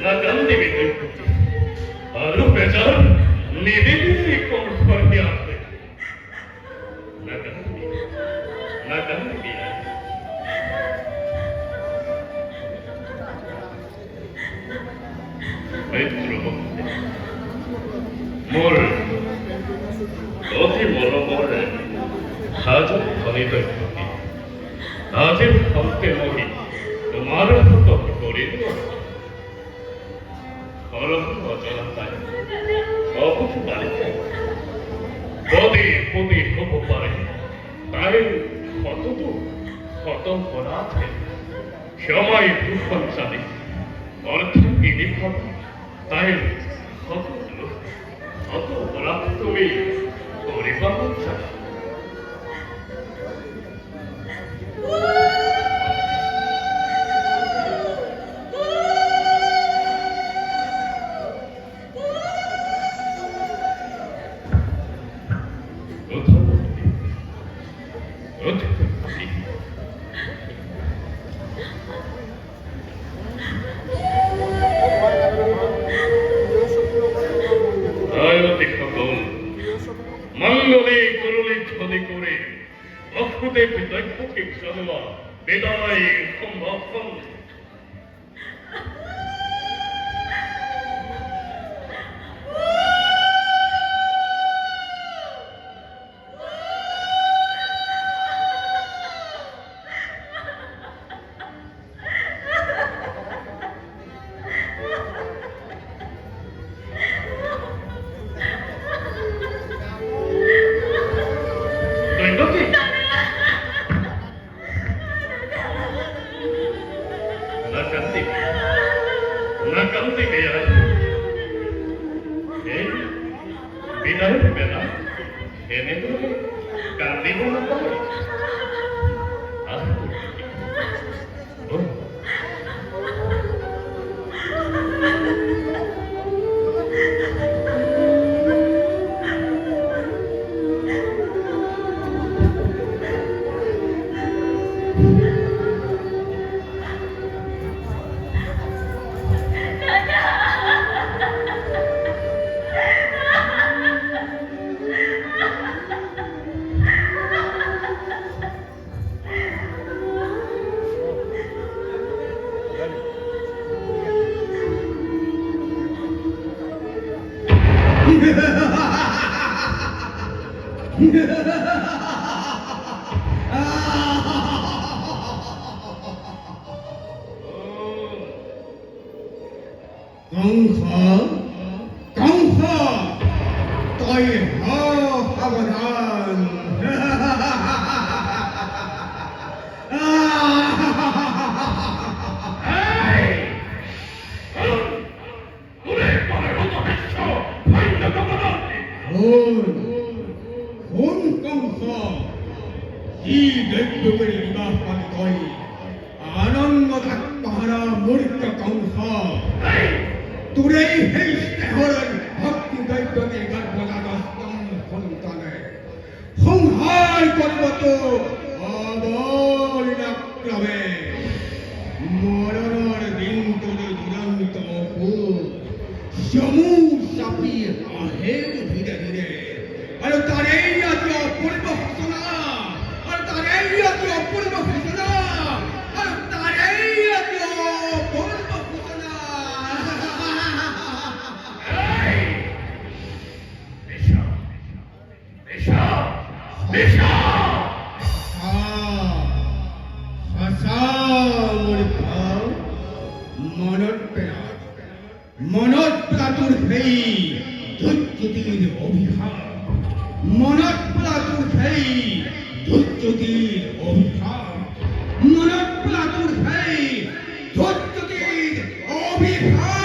나간디 믿을 바로 배자 니들이 공부하게 하세 나간디 Maestro, mol, 어디 멀어보래. 사전 전이도 있기. 아직 함께 먹이. 그 말을 듣고 거리는 걸어서 어쩌란다. 어부터 말이야. 어디 허브 말이야. 나의 허도도 보나테. 혐오의 두번짜리. 어느 이리 허브. 나의 허도 보라토미. 우리 방문자. 망론이 그러니 터니꼬리 어쿠데 비다이 포켓사누와 메다이 컴마컴 Nakanti kaya bidahe bela ene to kandi mo na pa 강사 또이 하하고난 이 맥북을 이마하는 거이 아는 것 하나 모르니까 강사 तुरई है स्टेहरन भक्ति दैत्य गान बजाना संताने संहार করবতো অবলিনা ক্রমে মরণের দিন তোরে দুরন্ত মহু সমু সাপি আহে ধীরে ধীরে আর তারে আজ অপূর্ব ঘোষণা আর তারে আজ অপূর্ব ঘোষণা আর তারে আজ অপূর্ব মনত প্রাতুর সেই ধৈর্যতির অভিশাপ মনত প্রাতুর সেই ধৈর্যতির অভিশাপ মনত প্রাতুর সেই ধৈর্যতির অভিশাপ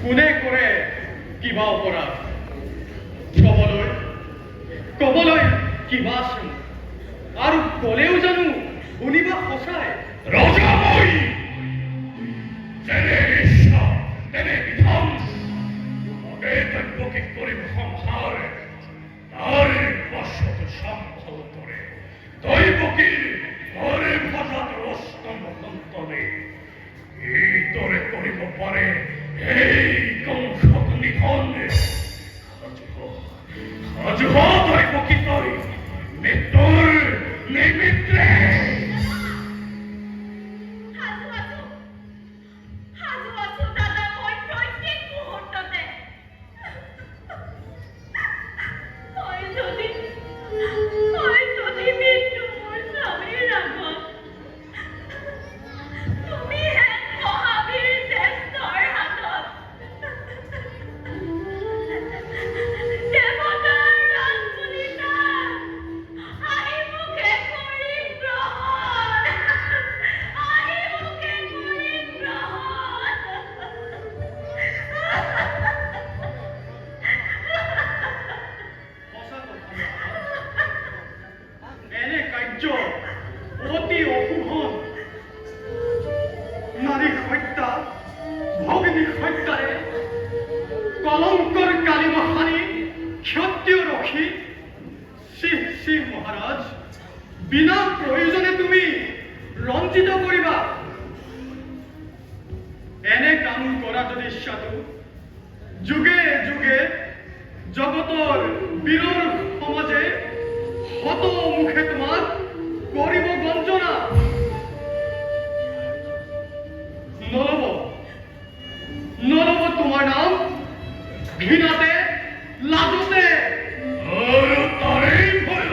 কোনে কৰে কিবা অপৰাধ কবলৈ কিবা আছে আৰু কলেও জানো শুনিবা সঁচাই ৰজা মই যেনে ইচ্ছা তেনে বিধান মগে দৈৱকীক কৰিব সংসাৰ তাৰে বশত সম্ভৱ কৰে দৈৱকীৰ ঘৰে ভজাত অষ্টম সন্তানে এইদৰে কৰিব পাৰে এই কংসক নিধন সাজু হ দৈৱকী তই মৃত্যুৰ নিমিত্তে অতি অশুভন নারী হত্যা ভগিনী হত্যাৰে কলঙ্কৰ কালিমা সানি ক্ষত্ৰিয় ৰখি শ্ৰী মহাৰাজ বিনা প্ৰয়োজনে তুমি ৰঞ্জিত কৰিবা এনে কাম কৰা যদি ইচ্ছাটো যুগে যুগে জগতৰ বীৰৰ সমাজে শত মুখে তোমাক কৰিব গঞ্জনা নলব তোমাৰ নাম ঘৃণাতে লাজতে আৰু তাৰেই ভয়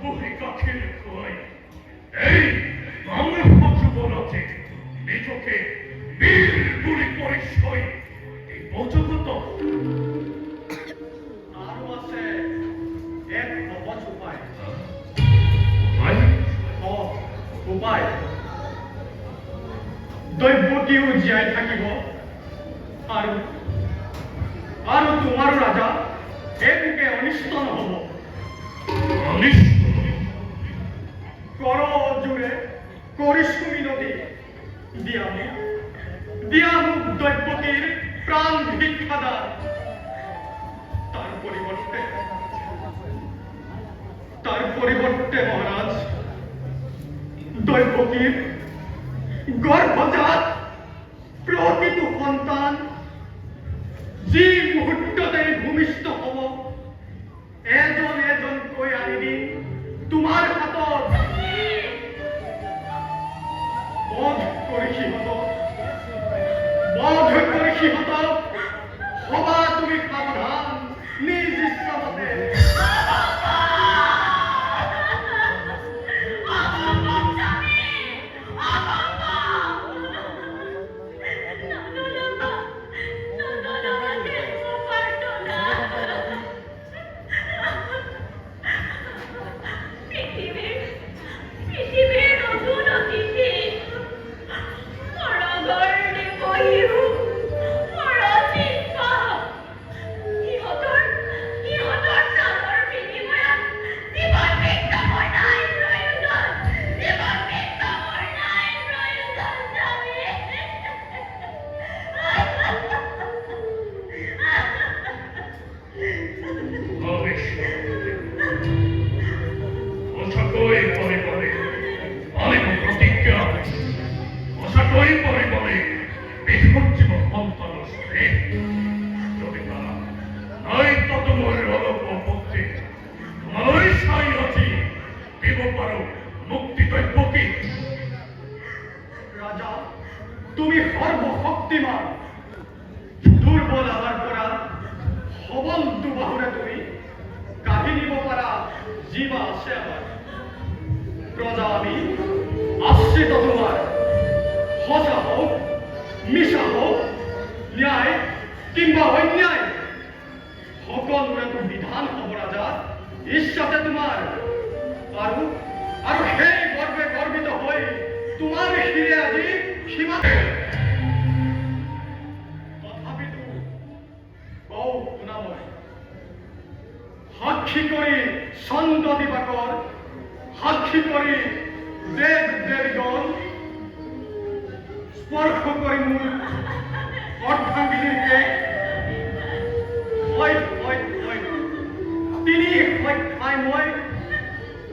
বহি গাখীৰ খুৱাই এই মাংস জীৱনতে নিজকে বীৰ বুলি পৰিচয় এই বজগত আৰু আছে এক সহজ উপায় উপায় দৈৱকীও জীয়াই থাকিব আৰু তোমাৰো ৰাজা একোকে অনিষ্ট নহব কৰ জোৰে কৰিছো মিনতি দিয়া মোক দৈৱকীৰ প্ৰাণ ভিক্ষাদান তাৰ পৰিৱৰ্তে মহাৰাজ দৈৱকীৰ গৰ্ভজাত প্ৰতিটো সন্তান যি মুহূৰ্ততে ভূমিষ্ঠ হ'ব এজনকৈ আনি দিম তোমাৰ হাতত বধ কৰি সিহঁতক হবা তুমি সাৱধান নিজ ইচ্ছামতে রাজা তুমি সর্বশক্তিমান দুর্বল আমার পৰা সবল দুবাহুৰে তুমি কাঢ়ি নিব পাৰা জীৱা আছে আমাৰ প্ৰজা আমি আশ্ৰিত তোমাৰ সঁচা হওক মিছা হওক ন্যায় কিংবা অন্যায় সকলোৰে বিধান হ'ব ৰাজা ইচ্ছাতে তোমাৰ আৰু সেই গৰ্বে গৰ্বিত হৈ তোমাৰ শিৰে আজি সীমাতে তথাপিতো বৌ গুণাময় সাক্ষী কৰি ছন্দ দিবাকৰ সাক্ষী কৰি দেৱ দেৱীগণ স্পৰ্শ কৰি মোৰ অৰ্ধাংগিনীৰ কেক তিনি সখ্যাই মই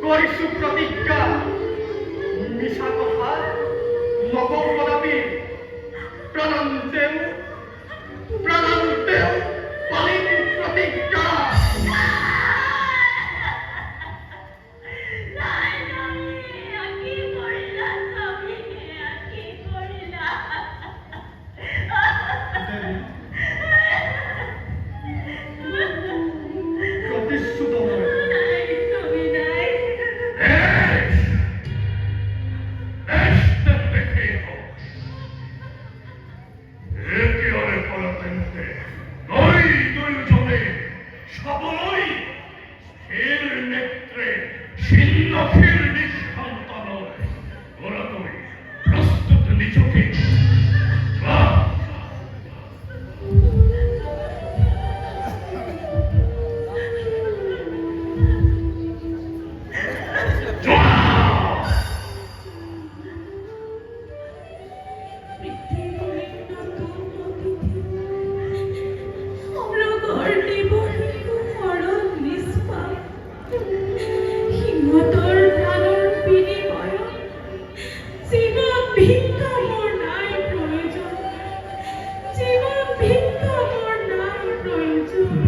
কৰিছো প্ৰতিজ্ঞা মিছা কথা নকওঁ কদাপি প্ৰাণান্তেও পালিম প্ৰতিজ্ঞা প্ৰতিশ্ৰুত মই Este pecado. Ekiare paratente. Noi duljone. Shaboloi. Hir netre. Shinnokir nishantanore. Oratoi. Prostut nichoke. Va.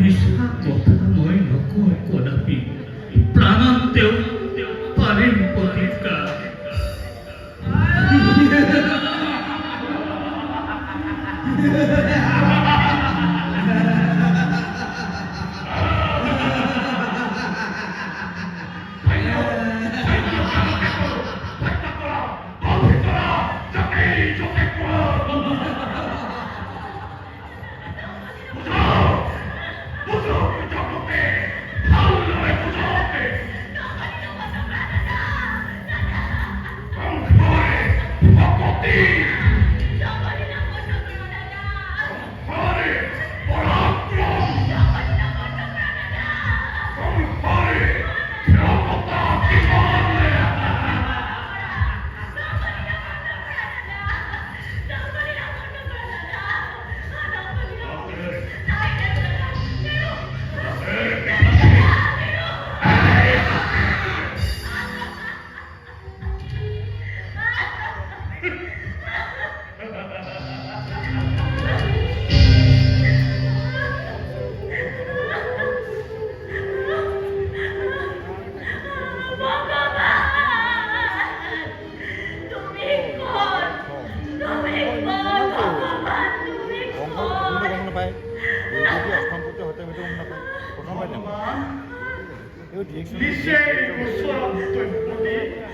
মিছা কথা মই নকওঁ কদাপি প্ৰাণান্তেও পাৰিম প্ৰতিজ্ঞা লিছে ওচৰত প্ৰতি